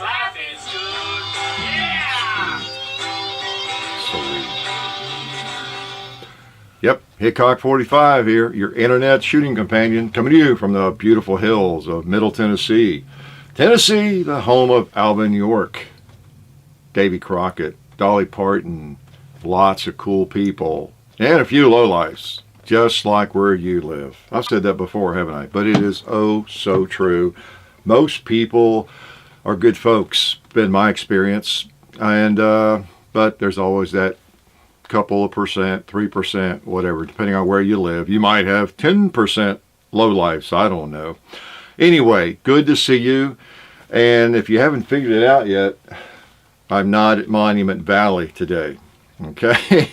Life is good. Yeah! Yep, Hickok 45 here, your internet shooting companion, coming to you from the beautiful hills of Middle Tennessee. Tennessee, the home of Alvin York, Davy Crockett, Dolly Parton, lots of cool people, and a few lowlifes, just like where you live. I've said that before, haven't I? But it is oh so true. Most people are good folks, been my experience, and but there's always that couple of percent, 3%, whatever, depending on where you live. You might have 10% lowlifes, I don't know. Anyway, good to see you. And if you haven't figured it out yet, I'm not at Monument Valley today. Okay?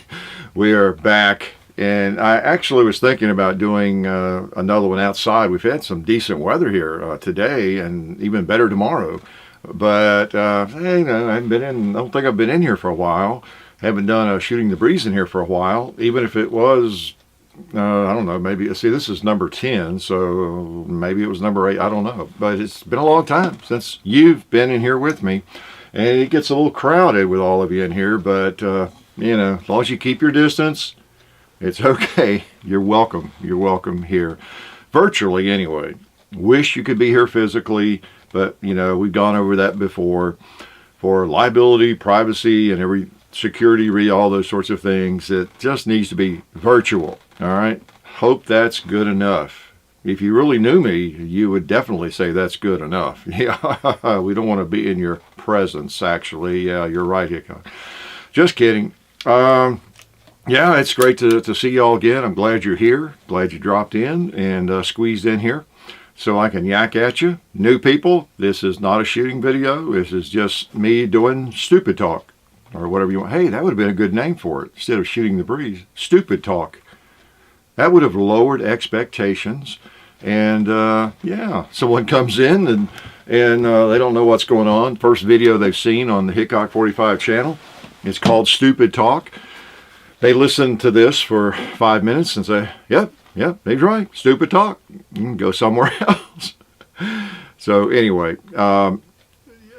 We are back. And I actually was thinking about doing another one outside. We've had some decent weather here today and even better tomorrow. But, hey, no, I don't think I've been in here for a while. Haven't done a Shooting the Breeze in here for a while, even if it was, I don't know, maybe, see, this is number 10, so maybe it was number 8, I don't know. But it's been a long time since you've been in here with me, and it gets a little crowded with all of you in here, but, you know, as long as you keep your distance, it's okay. You're welcome. You're welcome here. Virtually, anyway. Wish you could be here physically, but, you know, we've gone over that before. For liability, privacy, and every security, all those sorts of things. It just needs to be virtual. All right. Hope that's good enough. If you really knew me, you would definitely say that's good enough. Yeah, we don't want to be in your presence, actually. Yeah, you're right, Hickok. Just kidding. Yeah, it's great to see y'all again. I'm glad you're here. Glad you dropped in and squeezed in here so I can yak at you. New people, this is not a shooting video. This is just me doing stupid talk. Or whatever you want. Hey, that would have been a good name for it instead of Shooting the Breeze. Stupid talk. That would have lowered expectations. And yeah, someone comes in and they don't know what's going on. First video they've seen on the Hickok 45 channel. It's called Stupid Talk. They listen to this for 5 minutes and say, yep, Dave's right. Stupid talk. You can go somewhere else. So anyway,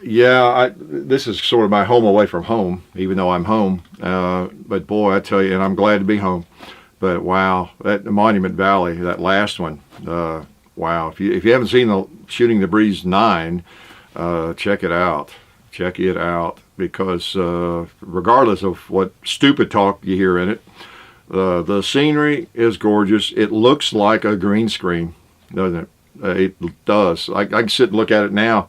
yeah, this is sort of my home away from home, even though I'm home. But boy, I tell you, and I'm glad to be home. But wow, that Monument Valley, that last one, wow. If you haven't seen the Shooting the Breeze 9, check it out. Check it out, because regardless of what stupid talk you hear in it, the scenery is gorgeous. It looks like a green screen, doesn't it? It does. I can sit and look at it now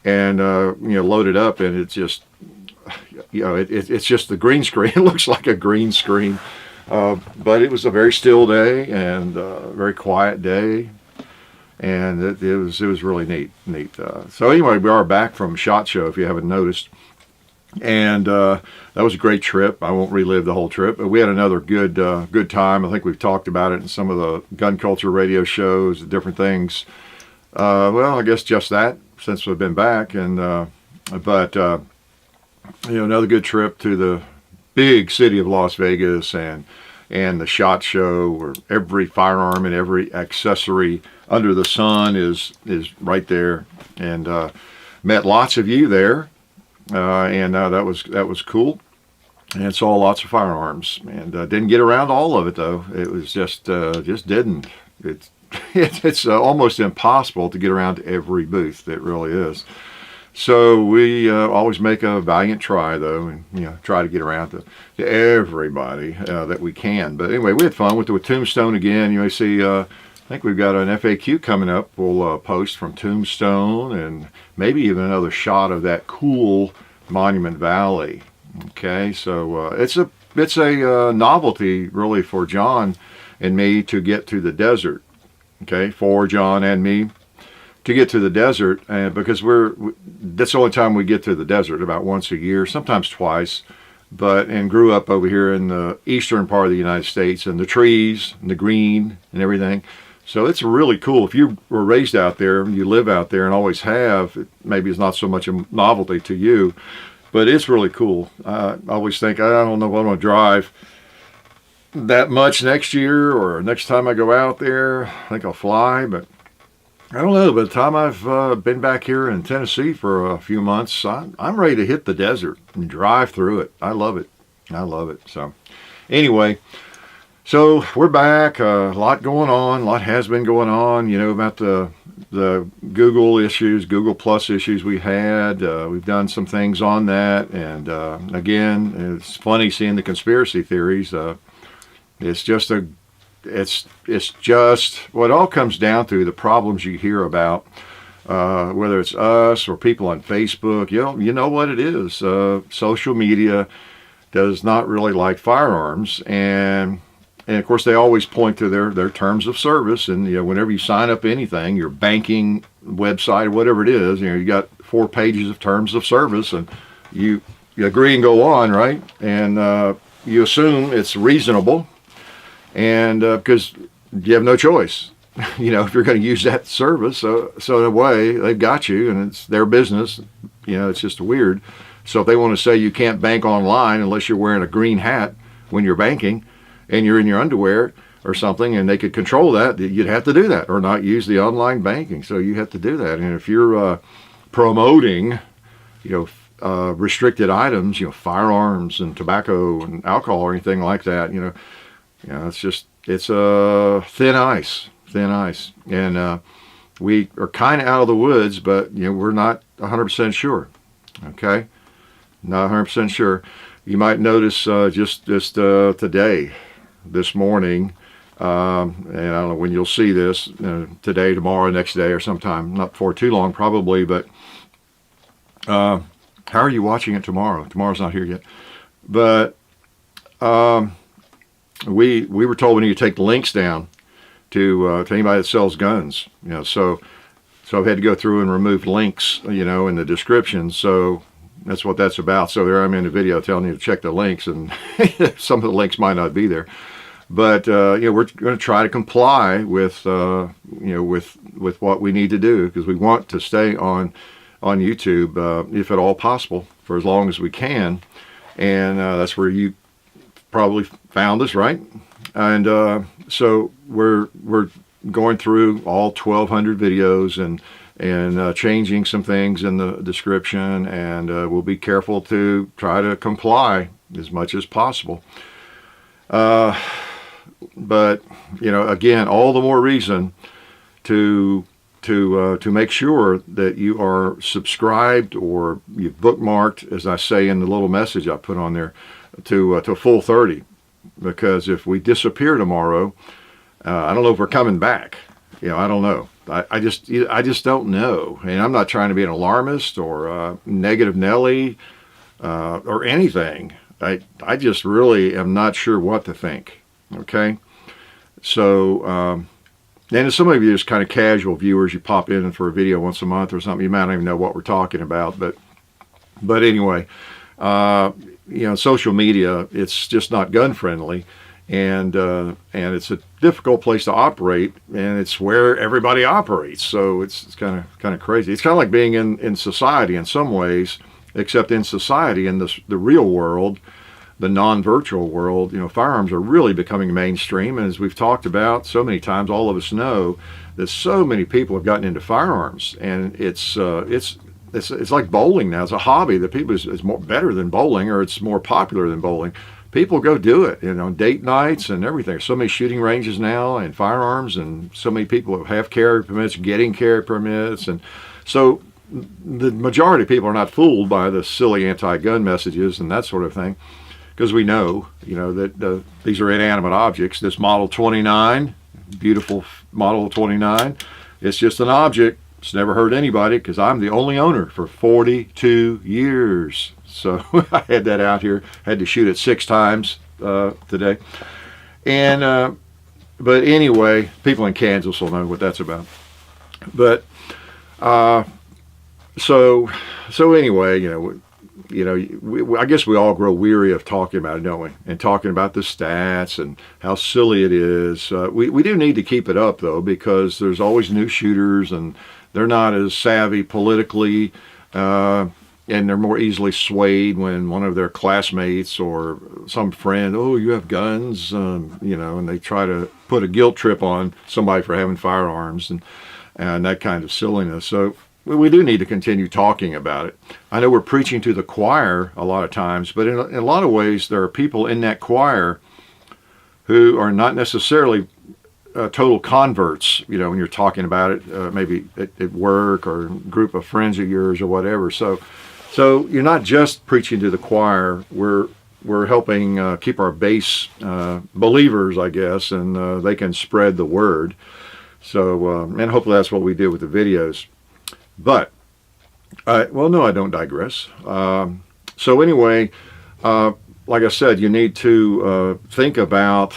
and you know, load it up, and it's just, you know, it's just the green screen. It looks like a green screen, but it was a very still day and a very quiet day, and it was really neat. So anyway, we are back from SHOT Show, if you haven't noticed, and that was a great trip. I won't relive the whole trip, but we had another good time. I think we've talked about it in some of the gun culture radio shows, different things. Well, I guess just that, since we've been back, and but you know, another good trip to the big city of Las Vegas and the SHOT Show, where every firearm and every accessory under the sun is right there, and met lots of you there, and that was cool, and saw lots of firearms, and didn't get around to all of it though. It was just didn't. It's almost impossible to get around to every booth. It really is. So we always make a valiant try, though, and you know, try to get around to everybody that we can. But anyway, we had fun. Went to a Tombstone again. You may see, I think we've got an FAQ coming up. We'll post from Tombstone, and maybe even another shot of that cool Monument Valley. Okay, so it's a novelty really for John and me to get to the desert. Okay, for John and me to get to the desert, and because that's the only time we get to the desert, about once a year, sometimes twice. And grew up over here in the eastern part of the United States, and the trees and the green and everything. So it's really cool. If you were raised out there, you live out there and always have, maybe it's not so much a novelty to you, but it's really cool. I always think, I don't know if I'm going to drive that much next year or next time I go out there. I think I'll fly, but I don't know. By the time I've been back here in Tennessee for a few months, I'm ready to hit the desert and drive through it. I love it. I love it. So, anyway, so we're back. A lot going on. A lot has been going on. You know about the Google issues, Google Plus issues we had. We've done some things on that, and again, it's funny seeing the conspiracy theories. It's just it's just what it all comes down to, the problems you hear about, whether it's us or people on Facebook. You know what it is. Social media does not really like firearms, and of course they always point to their terms of service. And whenever you sign up anything, your banking website or whatever it is, you got 4 pages of terms of service, and you agree and go on, right? And you assume it's reasonable. And because you have no choice, if you're going to use that service. So in a way, they've got you, and it's their business. It's just weird. So if they want to say you can't bank online unless you're wearing a green hat when you're banking and you're in your underwear or something, and they could control that, you'd have to do that or not use the online banking. So you have to do that. And if you're promoting, restricted items, firearms and tobacco and alcohol or anything like that, it's thin ice, and we are kind of out of the woods, but we're not 100% sure. Okay, not 100% sure. You might notice just today, this morning, and I don't know when you'll see this, today, tomorrow, next day, or sometime, not before too long, probably. But how are you watching it tomorrow? Tomorrow's not here yet, but. We were told we need to take the links down to anybody that sells guns. So I've had to go through and remove links, in the description. So that's what that's about. So there I'm in the video telling you to check the links, and some of the links might not be there. But we're going to try to comply with with what we need to do, because we want to stay on YouTube if at all possible for as long as we can, and that's where you probably found us, right? And so we're going through all 1,200 videos and changing some things in the description, and we'll be careful to try to comply as much as possible. But again, all the more reason to make sure that you are subscribed or you've bookmarked, as I say in the little message I put on there, to Full 30, because if we disappear tomorrow, I don't know if we're coming back. I don't know. I just don't know. And I'm not trying to be an alarmist or negative Nelly or anything. I just really am not sure what to think. Okay, so and some of you just kind of casual viewers, you pop in for a video once a month or something, you might not even know what we're talking about. But anyway. Social media, it's just not gun friendly, and it's a difficult place to operate, and it's where everybody operates. So it's kind of crazy. It's kind of like being in society in some ways, except in society, in the real world, the non-virtual world, firearms are really becoming mainstream. And as we've talked about so many times, all of us know that so many people have gotten into firearms, and it's like bowling now. It's a hobby that people is more better than bowling, or it's more popular than bowling. People go do it, date nights and everything. There's so many shooting ranges now and firearms, and so many people have carry permits, getting carry permits, and so the majority of people are not fooled by the silly anti-gun messages and that sort of thing, because we know, that these are inanimate objects. This Model 29, beautiful Model 29, it's just an object. It's never hurt anybody, because I'm the only owner for 42 years. So I had that out here. Had to shoot it 6 times today. And but anyway, people in Kansas will know what that's about. But so anyway, I guess we all grow weary of talking about it, don't we? And talking about the stats and how silly it is. We do need to keep it up, though, because there's always new shooters, and they're not as savvy politically, and they're more easily swayed when one of their classmates or some friend, oh, you have guns, and they try to put a guilt trip on somebody for having firearms. and that kind of silliness. So we do need to continue talking about it. I know we're preaching to the choir a lot of times, but in a lot of ways, there are people in that choir who are not necessarily total converts, when you're talking about it, maybe at work or a group of friends of yours or whatever. So you're not just preaching to the choir. We're helping keep our base believers, I guess, and they can spread the word. So, and hopefully that's what we do with the videos. But, well, no, I don't digress. So anyway, like I said, you need to think about,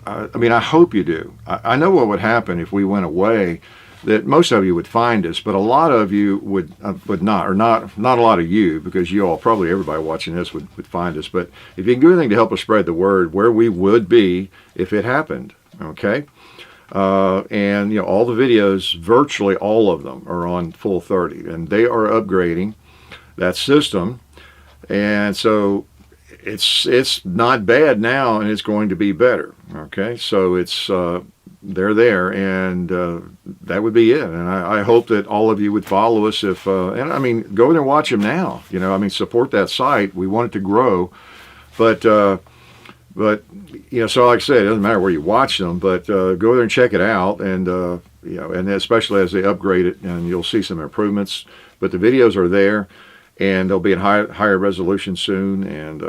I hope you do. I know what would happen if we went away, that most of you would find us, but a lot of you would not, or not a lot of you, because you all, probably everybody watching this would find us. But if you can do anything to help us spread the word, where we would be if it happened, okay? And all the videos, virtually all of them, are on full 30, and they are upgrading that system, and so it's not bad now, and it's going to be better. Okay, so it's they're there, and that would be it. And I hope that all of you would follow us. If and go in there and watch them now. Support that site. We want it to grow, but so like I said, it doesn't matter where you watch them, but go there and check it out, and and especially as they upgrade it, and you'll see some improvements. But the videos are there, and they'll be in higher resolution soon, and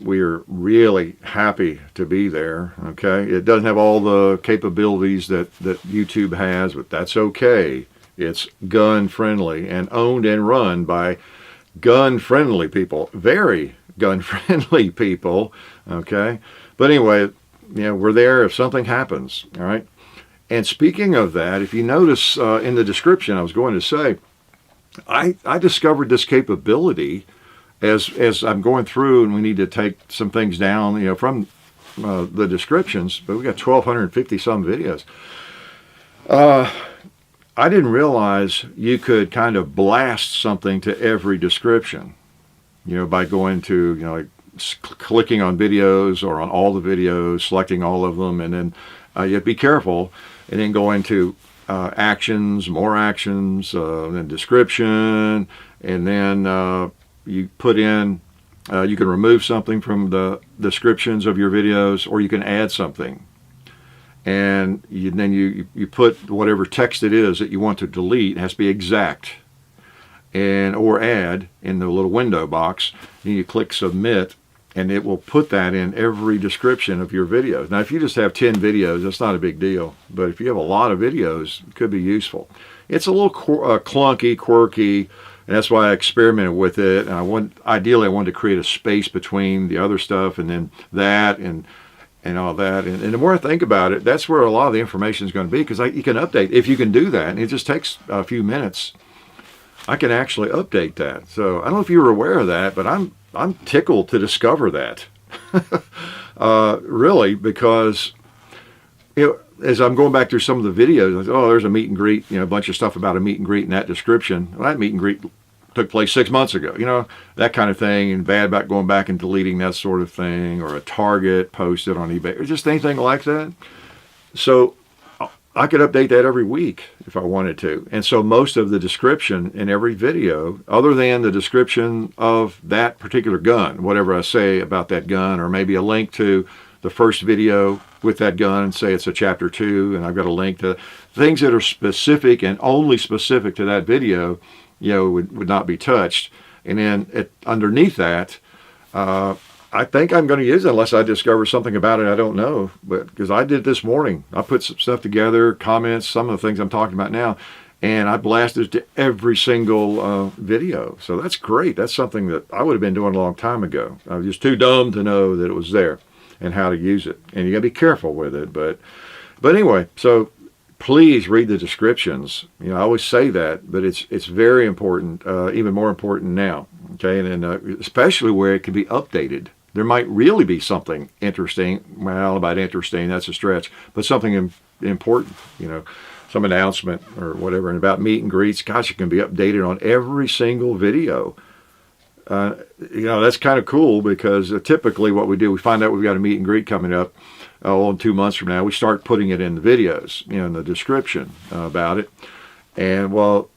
we are really happy to be there. Okay, it doesn't have all the capabilities that YouTube has, but that's okay. It's gun friendly and owned and run by gun friendly people, very gun friendly people. Okay, but anyway, we're there if something happens. All right. And speaking of that, if you notice in the description, I was going to say, I discovered this capability as I'm going through, and we need to take some things down, from the descriptions. But we got 1,250 some videos. I didn't realize you could kind of blast something to every description, by going to, like clicking on videos or on all the videos, selecting all of them, and then you have to be careful, and then go into actions, more actions, then description, and then you put in, you can remove something from the descriptions of your videos, or you can add something. And then you put whatever text it is that you want to delete. It has to be exact, or add in the little window box. Then you click submit, and it will put that in every description of your videos. Now, if you just have 10 videos, that's not a big deal. But if you have a lot of videos, it could be useful. It's a little clunky, quirky, and that's why I experimented with it. And ideally I wanted to create a space between the other stuff and then that and all that. And the more I think about it, that's where a lot of the information is going to be, because you can update. If you can do that, and it just takes a few minutes, I can actually update that. So I don't know if you were aware of that, but I'm tickled to discover that. Really, because as I'm going back through some of the videos, I thought, there's a meet and greet, a bunch of stuff about a meet and greet in that description. Well, that meet and greet took place 6 months ago, that kind of thing, and bad about going back and deleting that sort of thing, or a Target posted on eBay, or just anything like that. So I could update that every week if I wanted to. And so most of the description in every video, other than the description of that particular gun, whatever I say about that gun, or maybe a link to the first video with that gun, say it's a chapter 2, and I've got a link to things that are specific and only specific to that video, would not be touched. And then underneath that, I think I'm going to use it unless I discover something about it I don't know. But because I did this morning, I put some stuff together, comments, some of the things I'm talking about now, and I blasted it to every single video. So that's great. That's something that I would have been doing a long time ago. I was just too dumb to know that it was there and how to use it. And you got to be careful with it. But anyway, so please read the descriptions. I always say that, but it's very important, even more important now. Okay, and especially where it can be updated. There might really be something interesting. Well, about interesting, that's a stretch, but something important, some announcement or whatever. And about meet and greets, gosh, it can be updated on every single video. That's kind of cool, because typically what we do, we find out we've got a meet and greet coming up. in 2 months from now, we start putting it in the videos, in the description about it. And well,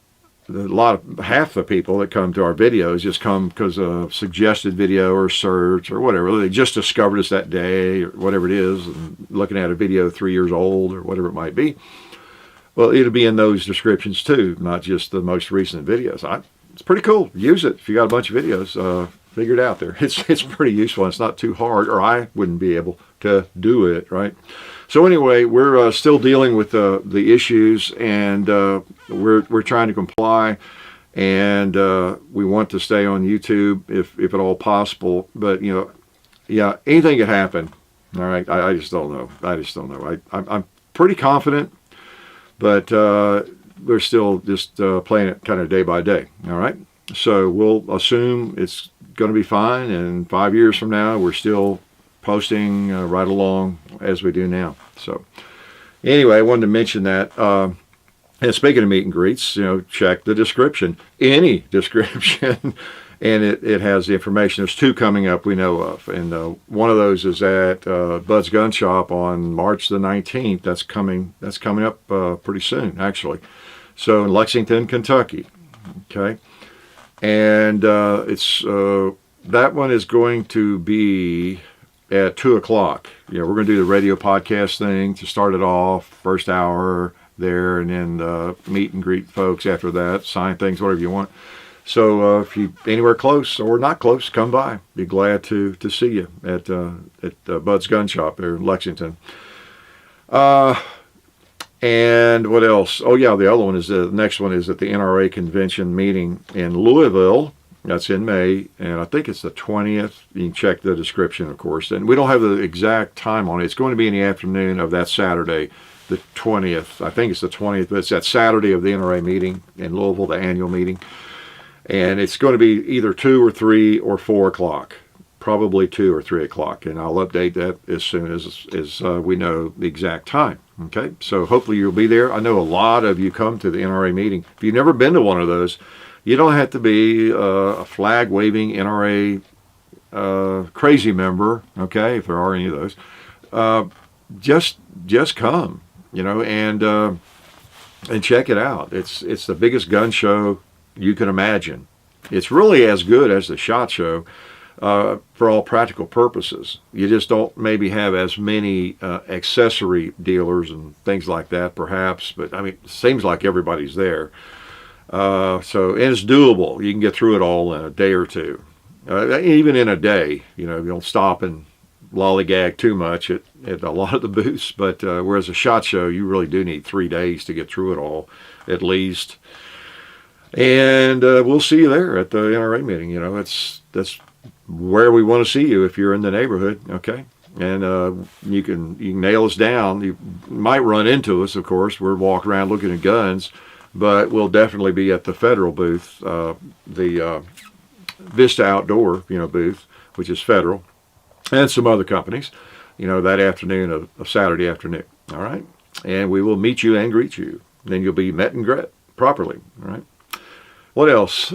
half the people that come to our videos just come because of suggested video or search or whatever. They just discovered us that day or whatever it is, and looking at a video 3 years old or whatever it might be. Well, it'll be in those descriptions too, not just the most recent videos. It's pretty cool. Use it if you got a bunch of videos. Figure it out there. It's pretty useful. It's not too hard, or I wouldn't be able to do it, right? So anyway, we're still dealing with the issues, and we're trying to comply, and we want to stay on YouTube if at all possible. But yeah, anything could happen. All right, I just don't know. I'm pretty confident, but we're still just playing it kind of day by day. All right, so we'll assume it's going to be fine, and 5 years from now, we're still posting right along as we do now. So anyway, I wanted to mention that. And speaking of meet and greets, check the description, any description, and it has the information. There's 2 coming up we know of, and one of those is at Bud's Gun Shop on March the 19th. That's coming up pretty soon, actually. So in Lexington, Kentucky. Okay, and it's that one is going to be at 2 o'clock. We're going to do the radio podcast thing to start it off, first hour there, and then meet and greet folks after that, sign things, whatever you want. So if you anywhere close or not close, come by. Be glad to see you at Bud's Gun Shop there in Lexington. And what else? Oh yeah, the other one is the next one is at the NRA convention meeting in Louisville. That's in May, and I think it's the 20th. You can check the description, of course. And we don't have the exact time on it. It's going to be in the afternoon of that Saturday, the 20th. I think it's the 20th, but it's that Saturday of the NRA meeting in Louisville, the annual meeting. And it's going to be either 2 or 3 or 4 o'clock, probably 2 or 3 o'clock. And I'll update that as soon as we know the exact time. Okay, so hopefully you'll be there. I know a lot of you come to the NRA meeting. If you've never been to one of those, you don't have to be a flag-waving NRA crazy member, okay, if there are any of those. Just come, and check it out. It's the biggest gun show you can imagine. It's really as good as the SHOT Show for all practical purposes. You just don't maybe have as many accessory dealers and things like that, perhaps, but I mean, it seems like everybody's there. And it's doable. You can get through it all in a day or two. Even in a day, you don't stop and lollygag too much at a lot of the booths. But whereas a SHOT Show, you really do need 3 days to get through it all, at least. And we'll see you there at the NRA meeting. That's where we want to see you if you're in the neighborhood. Okay. And you can nail us down. You might run into us, of course. We're walking around looking at guns. But we'll definitely be at the federal booth, the Vista Outdoor, booth, which is federal, and some other companies, that afternoon of Saturday afternoon. All right, and we will meet you and greet you. Then you'll be met and greeted properly. All right. What else?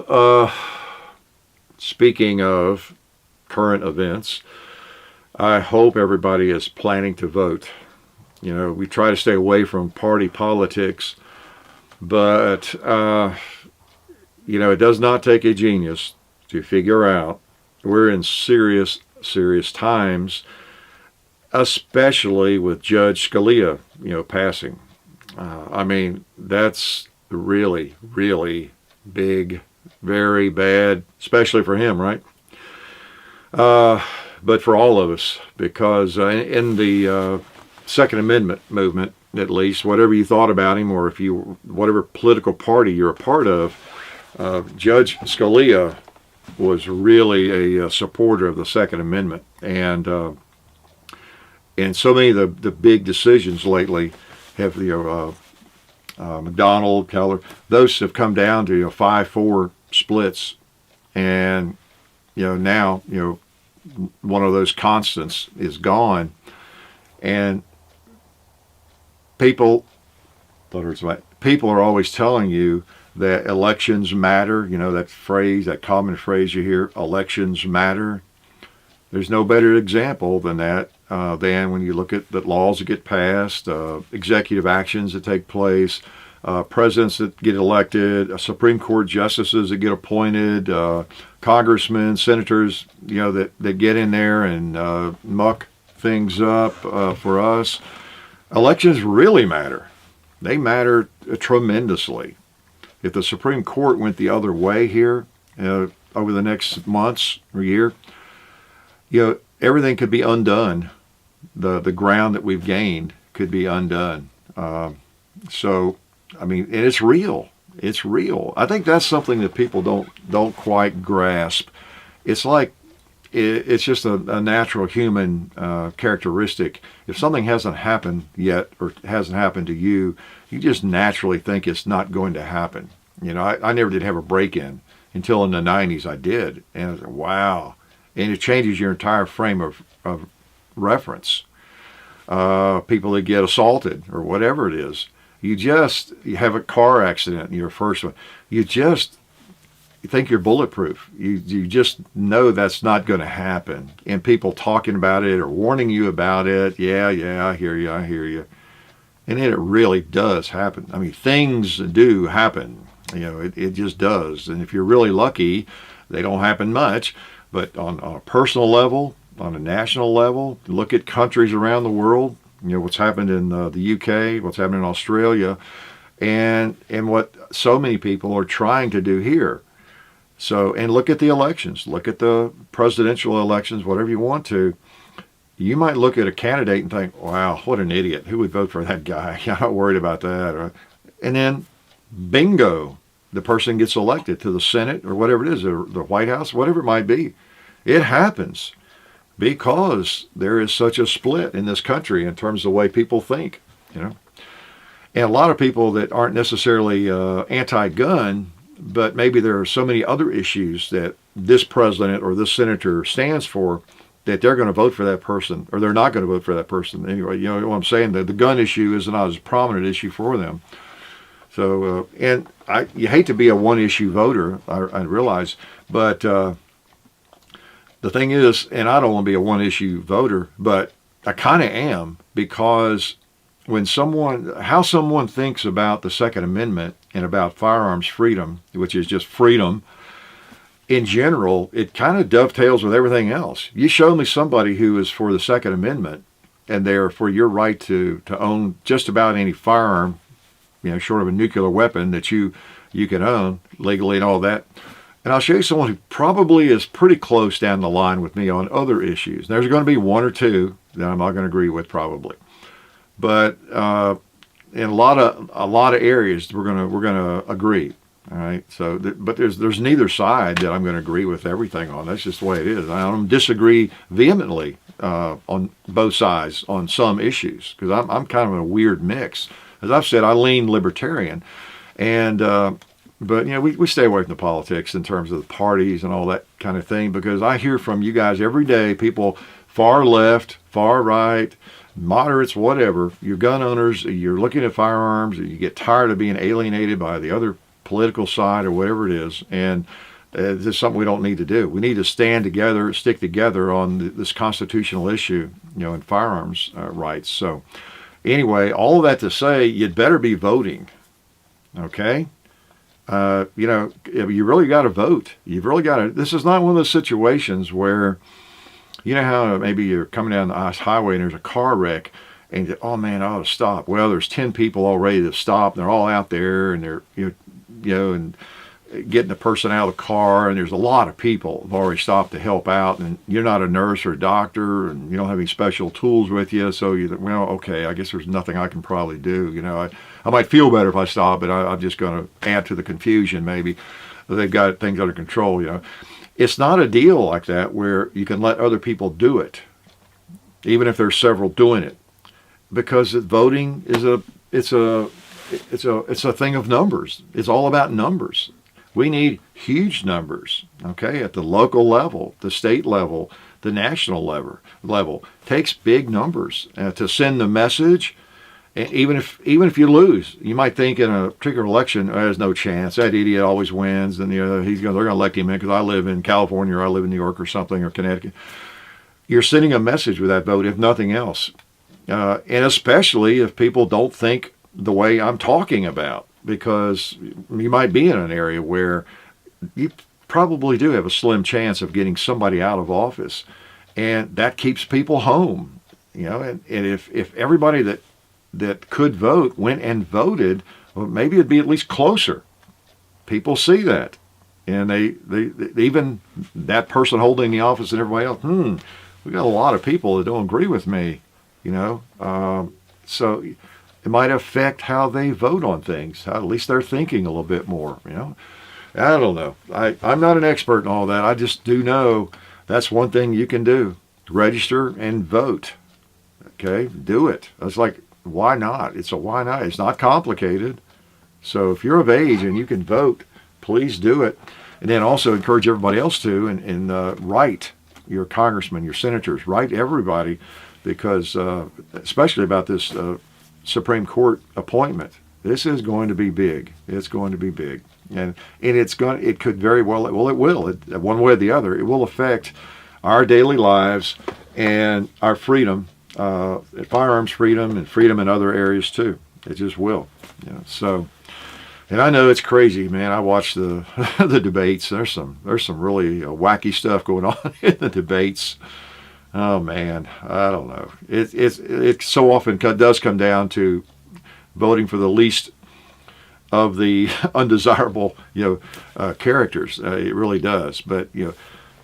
Speaking of current events, I hope everybody is planning to vote. We try to stay away from party politics. But, it does not take a genius to figure out we're in serious, serious times, especially with Judge Scalia, passing. I mean, that's really, really big, very bad, especially for him, right? But for all of us, because in the Second Amendment movement, at least, whatever you thought about him, or whatever political party you're a part of, Judge Scalia was really a supporter of the Second Amendment, and so many of the big decisions lately have McDonald, Keller, those have come down to 5-4 splits, and now one of those constants is gone, and people are always telling you that elections matter. That common phrase you hear, elections matter. There's no better example than that than when you look at the laws that get passed, executive actions that take place, presidents that get elected, Supreme Court justices that get appointed, congressmen, senators, that get in there and muck things up for us. Elections really matter. They matter tremendously. If the Supreme Court went the other way here over the next months or year, everything could be undone. The ground that we've gained could be undone. So, I mean, and it's real. It's real. I think that's something that people don't quite grasp. It's like it's just a natural human characteristic. If something hasn't happened yet or hasn't happened to you, you just naturally think it's not going to happen. I never did have a break-in until in the 90s I did. And I was like, wow. And it changes your entire frame of reference. People that get assaulted or whatever it is. You have a car accident, your first one. You think you're bulletproof. You just know that's not going to happen. And people talking about it or warning you about it. Yeah, I hear you. And then it really does happen. I mean, things do happen. It just does. And if you're really lucky, they don't happen much. But on a personal level, on a national level, look at countries around the world. What's happened in the UK, what's happened in Australia, and what so many people are trying to do here. So, and look at the elections. Look at the presidential elections, whatever you want to. You might look at a candidate and think, wow, what an idiot. Who would vote for that guy? I'm not worried about that. And then, bingo, the person gets elected to the Senate or whatever it is, or the White House, whatever it might be. It happens. Because there is such a split in this country in terms of the way people think, And a lot of people that aren't necessarily anti-gun, but maybe there are so many other issues that this president or this senator stands for that they're going to vote for that person, or they're not going to vote for that person. Anyway, you know what I'm saying? The gun issue is not as prominent issue for them. So, you hate to be a one-issue voter, I realize, but the thing is, and I don't want to be a one-issue voter, but I kind of am, because how someone thinks about the Second Amendment and about firearms freedom, which is just freedom, in general, it kind of dovetails with everything else. You show me somebody who is for the Second Amendment, and they're for your right to own just about any firearm, short of a nuclear weapon that you can own legally and all that. And I'll show you someone who probably is pretty close down the line with me on other issues. There's going to be one or two that I'm not going to agree with, probably, but in a lot of areas we're going to agree. All right. So, but there's neither side that I'm going to agree with everything on. That's just the way it is. I don't disagree vehemently on both sides on some issues, because I'm kind of in a weird mix. As I've said, I lean libertarian, and. But, we stay away from the politics in terms of the parties and all that kind of thing, because I hear from you guys every day, people far left, far right, moderates, whatever, you're gun owners, you're looking at firearms, you get tired of being alienated by the other political side or whatever it is, and this is something we don't need to do. We need to stand together, stick together on this constitutional issue, in firearms rights. So, anyway, all of that to say, you'd better be voting, okay? You really got to vote. You've really got to. This is not one of those situations where, how maybe you're coming down the highway and there's a car wreck, and you, oh man, I ought to stop. Well, there's 10 people all ready to stop, and they're all out there, and they're and getting the person out of the car, and there's a lot of people who've already stopped to help out, and you're not a nurse or a doctor, and you don't have any special tools with you, so you think, well, okay, I guess there's nothing I can probably do. I might feel better if I stop, but I'm just going to add to the confusion. Maybe they've got things under control. It's not a deal like that where you can let other people do it, even if there's several doing it, because voting is it's a thing of numbers. It's all about numbers. We need huge numbers, okay, at the local level, the state level, the national level. Takes big numbers to send the message. And even if you lose, you might think in a particular election, there's no chance. That idiot always wins, and they're going to elect him in because I live in California or I live in New York or something, or Connecticut. you're sending a message with that vote, if nothing else. And especially if people don't think the way I'm talking about, because you might be in an area where you probably do have a slim chance of getting somebody out of office, and that keeps people home. And if everybody that could vote went and voted, well, maybe it'd be at least closer. People see that, and they even that person holding the office and everybody else. We got a lot of people that don't agree with me. So it might affect how they vote on things. How at least they're thinking a little bit more. I don't know. I'm not an expert in all that. I just do know that's one thing you can do: register and vote. Okay, do it. It's like, why not? It's a why not. It's not complicated. So if you're of age and you can vote, please do it. And then also encourage everybody else to, and write your congressmen, your senators, write everybody, because especially about this Supreme Court appointment. This is going to be big. It's going to be big. And it could very well, it will, one way or the other, it will affect our daily lives and our freedom, firearms freedom and freedom in other areas too. It just will. So, and I know it's crazy, man. I watch the the debates. There's some really wacky stuff going on in the debates. Oh man, I don't know. It so often does come down to voting for the least of the undesirable characters. It really does. But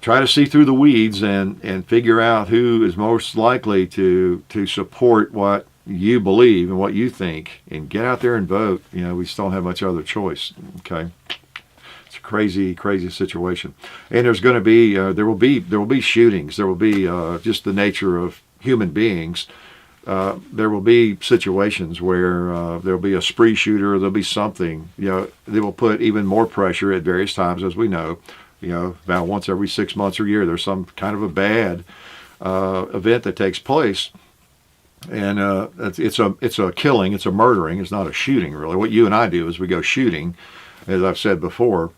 try to see through the weeds and figure out who is most likely to support what you believe and what you think, and get out there and vote. We still don't have much other choice. Okay, it's a crazy situation, and there's going to be there will be shootings. There will be just the nature of human beings. There will be situations where there will be a spree shooter. There'll be something that will put even more pressure at various times, as we know. About once every 6 months or year, there's some kind of a bad event that takes place. And it's a killing, it's a murdering, it's not a shooting really. What you and I do is we go shooting. As I've said before,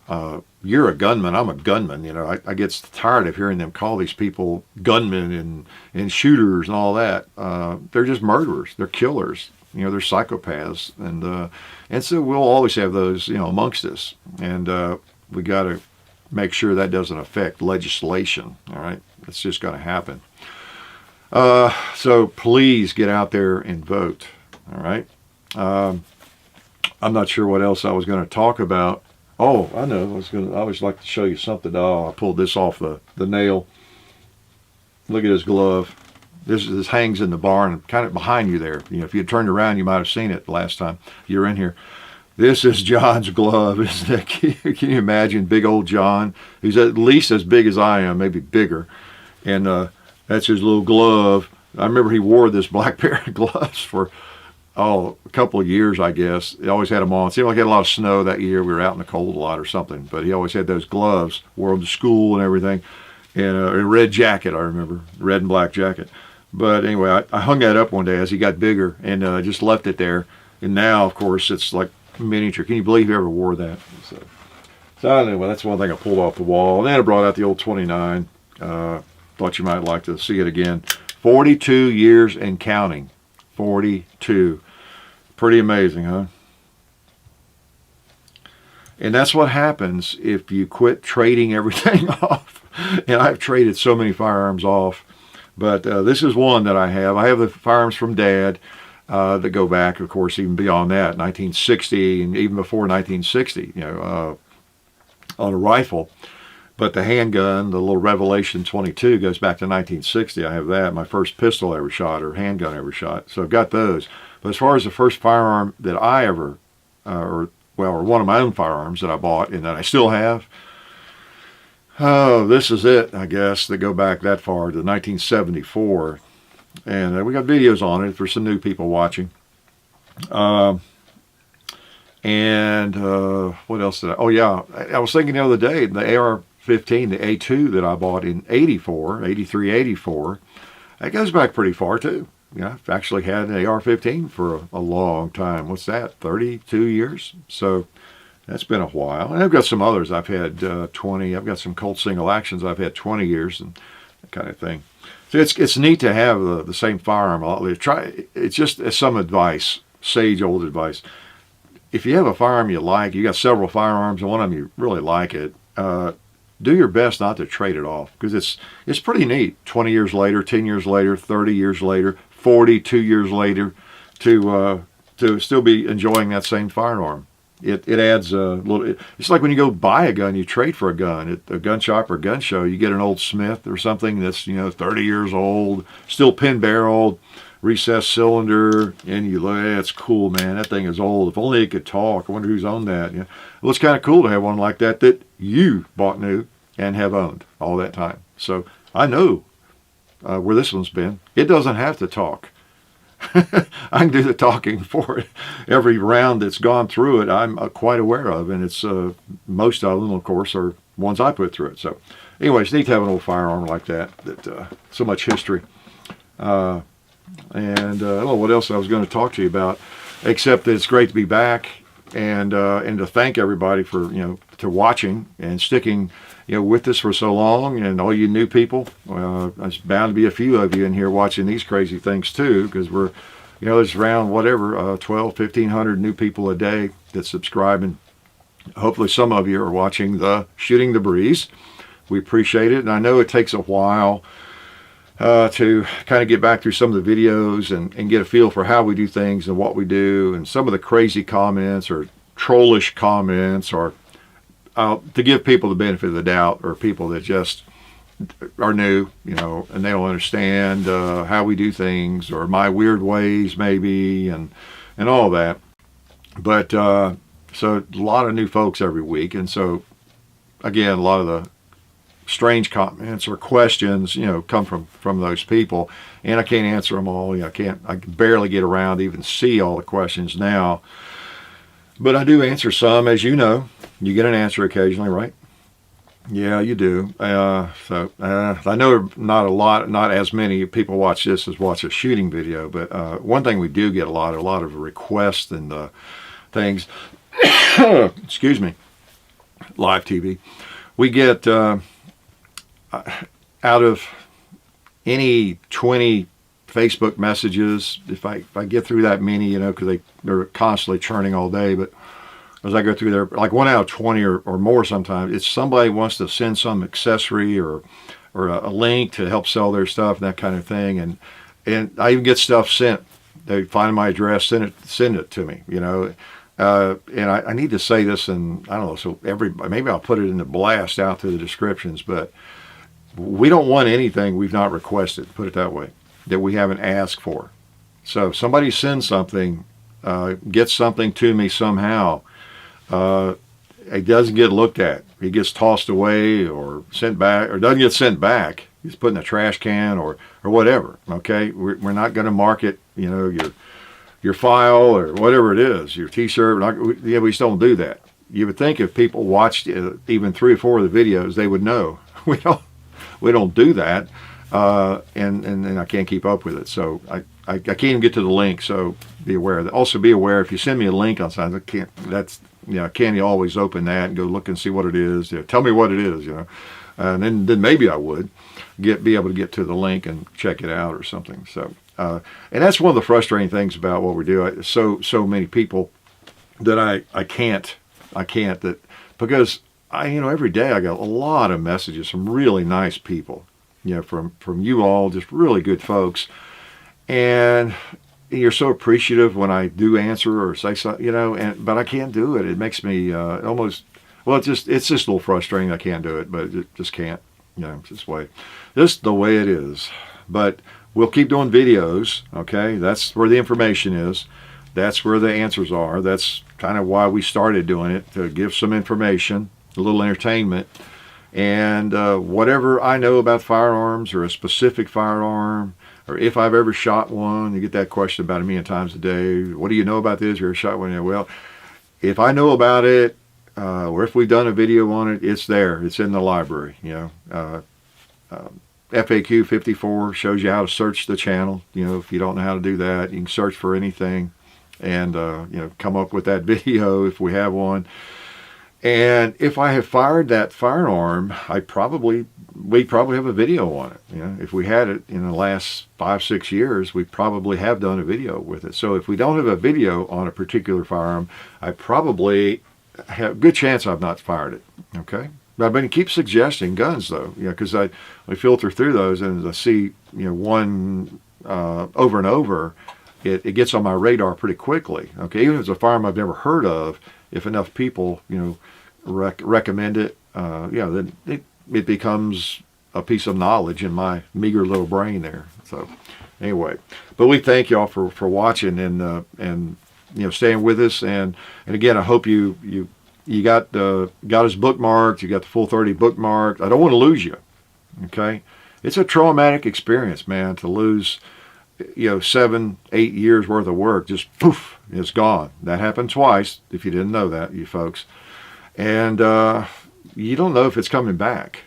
you're a gunman, I'm a gunman. I get tired of hearing them call these people gunmen and shooters and all that. They're just murderers, they're killers, they're psychopaths, and so we'll always have those amongst us, and we got to make sure that doesn't affect legislation. All right, it's just going to happen. So please get out there and vote. All right. I'm not sure what else I was going to talk about. Oh, I know. I always like to show you something. Oh, I pulled this off the nail. Look at his glove. This hangs in the barn, kind of behind you there. If you had turned around, you might have seen it last time you were in here. This is John's glove, isn't it? Can you imagine big old John? He's at least as big as I am, maybe bigger. And that's his little glove. I remember he wore this black pair of gloves for a couple of years, I guess. He always had them on. It seemed like he had a lot of snow that year. We were out in the cold a lot or something. But he always had those gloves, wore them to school and everything. And a red jacket, I remember, red and black jacket. But anyway, I hung that up one day as he got bigger and just left it there. And now, of course, it's like miniature. Can you believe he ever wore that? So anyway, that's one thing I pulled off the wall. And then I brought out the old 29. Thought you might like to see it again. 42 years and counting. 42. Pretty amazing, huh? And that's what happens if you quit trading everything off. And I've traded so many firearms off. But this is one that I have. I have the firearms from Dad that go back, of course, even beyond that, 1960 and even before 1960, on a rifle. But the handgun, the little Revelation 22, goes back to 1960. I have that. My first pistol I ever shot, or handgun I ever shot. So I've got those. But as far as the first firearm that I ever, or one of my own firearms that I bought and that I still have, oh, this is it, I guess, that go back that far to 1974. And we got videos on it for some new people watching. What else did oh yeah, I was thinking the other day, the AR-15, the A2 that I bought in 83, 84, that goes back pretty far too. I've actually had an AR-15 for a long time. What's that, 32 years? So that's been a while. And I've got some others. I've had 20. I've got some Colt single actions I've had 20 years and that kind of thing. So it's neat to have the same firearm. It's just some advice, sage old advice. If you have a firearm you like, you got several firearms, and one of them you really like it, do your best not to trade it off, because it's pretty neat. 20 years later, 10 years later, 30 years later, 42 years later, to still be enjoying that same firearm. It adds a little. It's like when you go buy a gun, you trade for a gun at a gun shop or gun show. You get an old Smith or something that's 30 years old, still pin barreled, recessed cylinder, and you look, hey, it's cool, man. That thing is old. If only it could talk. I wonder who's owned that. Well, it's kind of cool to have one like that you bought new and have owned all that time. So I know where this one's been. It doesn't have to talk. I can do the talking for it. Every round that's gone through it, I'm quite aware of, and it's most of them, of course, are ones I put through it. So, anyway, it's neat to have an old firearm like that so much history. And I don't know what else I was going to talk to you about, except that it's great to be back and to thank everybody for to watching and sticking with us for so long, and all you new people. There's bound to be a few of you in here watching these crazy things too, because we're there's around 1,500 new people a day that subscribe, and hopefully some of you are watching the Shooting the Breeze. We appreciate it, and I know it takes a while to kind of get back through some of the videos and get a feel for how we do things and what we do, and some of the crazy comments or trollish comments, or to give people the benefit of the doubt, or people that just are new, and they don't understand how we do things, or my weird ways maybe, and all that. But so a lot of new folks every week, and so again, a lot of the strange comments or questions come from those people, and I can't answer them all. I can barely get around to even see all the questions now, but I do answer some. As you know, you get an answer occasionally, right? Yeah, you do. So I know not as many people watch this as watch a shooting video, but one thing we do get a lot of requests and things. Excuse me. Live TV. We get out of any 20 Facebook messages, if I get through that many, because they're constantly churning all day, but as I go through there, like 1 out of 20 or more sometimes, it's somebody wants to send some accessory or a link to help sell their stuff and that kind of thing, and I even get stuff sent. They find my address, send it to me, and I need to say this, and I don't know, so maybe I'll put it in the blast out through the descriptions, but we don't want anything we've not requested, put it that way, that we haven't asked for. So if somebody sends something, gets something to me somehow, it doesn't get looked at. It gets tossed away or sent back, or doesn't get sent back. It's put in a trash can or whatever. Okay, we're not going to market, your file or whatever it is, your T-shirt. We just don't do that. You would think if people watched even 3 or 4 of the videos, they would know. We don't do that, and I can't keep up with it. So I can't even get to the link. So be aware of that. Also be aware if you send me a link on something, can you always open that and go look and see what it is? Tell me what it is, and then maybe I would be able to get to the link and check it out or something. So and that's one of the frustrating things about what we do. So many people that I can't that, because every day I got a lot of messages from really nice people, from you all, just really good folks, and you're so appreciative when I do answer or say something, but I can't do it. It makes me almost, it's just a little frustrating. I can't do it, but it just can't, it's just the way it is. But we'll keep doing videos, okay? That's where the information is. That's where the answers are. That's kind of why we started doing it, to give some information, a little entertainment, and whatever I know about firearms, or a specific firearm, or if I've ever shot one. You get that question about 1,000,000 times a day. What do you know about this? You ever shot one? Well, if I know about it, or if we've done a video on it, it's there. It's in the library. FAQ 54 shows you how to search the channel. If you don't know how to do that, you can search for anything and come up with that video if we have one. And if I have fired that firearm, we probably have a video on it. If we had it in the last 5-6 years, we probably have done a video with it. So if we don't have a video on a particular firearm, I probably have a good chance I've not fired it. Okay. But I've been keep suggesting guns though, because I filter through those, and I see one over and over, it gets on my radar pretty quickly. Okay, even if it's a firearm I've never heard of, if enough people recommend it, then it becomes a piece of knowledge in my meager little brain there. So anyway, but we thank y'all for watching and staying with us, and again, I hope you got us bookmarked. You got the full 30 bookmarked. I don't want to lose you. Okay, it's a traumatic experience, man, to lose 7-8 years worth of work. Just poof, it's gone. That happened twice. If you didn't know that, you folks, and you don't know if it's coming back.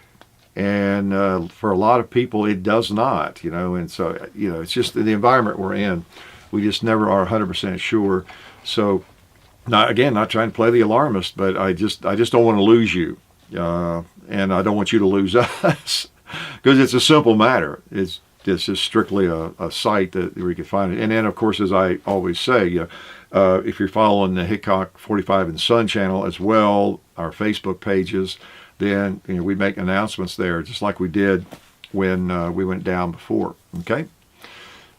And for a lot of people, it does not. And so it's just the environment we're in. We just never are 100% sure. So. Not trying to play the alarmist, but I just don't want to lose you, and I don't want you to lose us, because it's a simple matter. It's just strictly a site that we can find it. And then, of course, as I always say, if you're following the Hickok 45 and Son channel as well, our Facebook pages, then we make announcements there, just like we did when we went down before. Okay,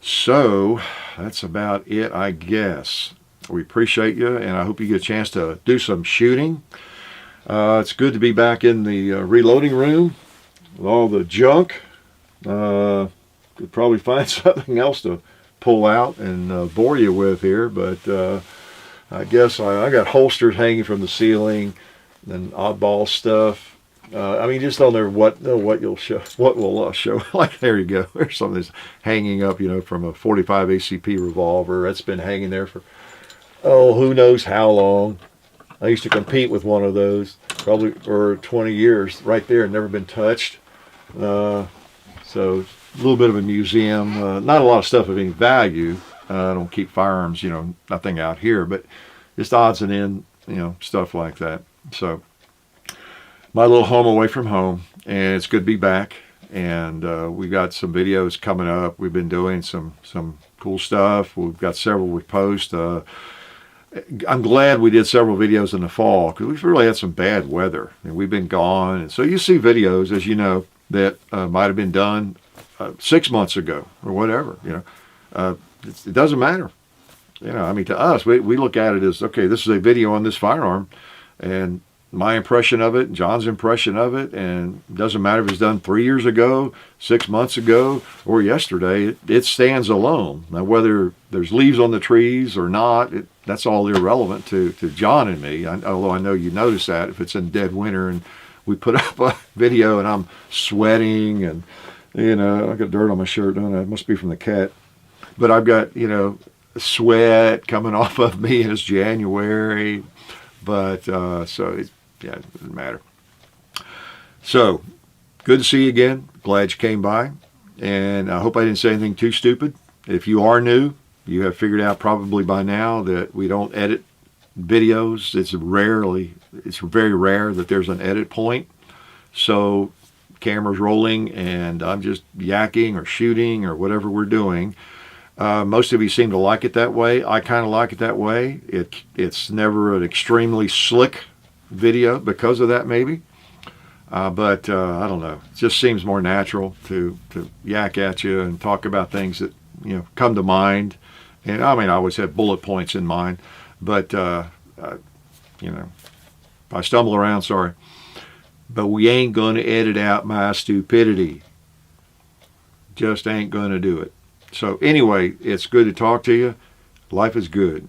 so that's about it, I guess. We appreciate you, and I hope you get a chance to do some shooting. It's good to be back in the reloading room with all the junk. Could probably find something else to pull out and bore you with here, but I guess I got holsters hanging from the ceiling and oddball stuff. Just don't know what you'll show, what will show. Like, there you go. There's something that's hanging up, from a 45 ACP revolver. That's been hanging there for who knows how long. I used to compete with one of those probably for 20 years right there, never been touched. So a little bit of a museum. Not a lot of stuff of any value. I don't keep firearms, nothing out here, but just odds and ends, stuff like that. So my little home away from home, and it's good to be back. And we got some videos coming up. We've been doing some cool stuff. We've got several we post. I'm glad we did several videos in the fall, because we've really had some bad weather and we've been gone. And so you see videos, as you know, that might have been done 6 months ago or whatever. It doesn't matter. To us, we look at it as, okay, this is a video on this firearm, and my impression of it, John's impression of it, and it doesn't matter if it's done 3 years ago, 6 months ago, or yesterday. It stands alone. Now, whether there's leaves on the trees or not, that's all irrelevant to John and me. Although I know you notice that if it's in dead winter and we put up a video and I'm sweating and I got dirt on my shirt, don't I? It must be from the cat. But I've got sweat coming off of me, and it's January. But it doesn't matter. So good to see you again. Glad you came by, and I hope I didn't say anything too stupid. If you are new, you have figured out probably by now that we don't edit videos. It's very rare that there's an edit point. So camera's rolling and I'm just yakking or shooting or whatever we're doing. Most of you seem to like it that way. I kind of like it that way. It's never an extremely slick video because of that, maybe. But I don't know. It just seems more natural to yak at you and talk about things that come to mind. And I always have bullet points in mind, but if I stumble around, sorry. But we ain't going to edit out my stupidity. Just ain't going to do it. So anyway, it's good to talk to you. Life is good.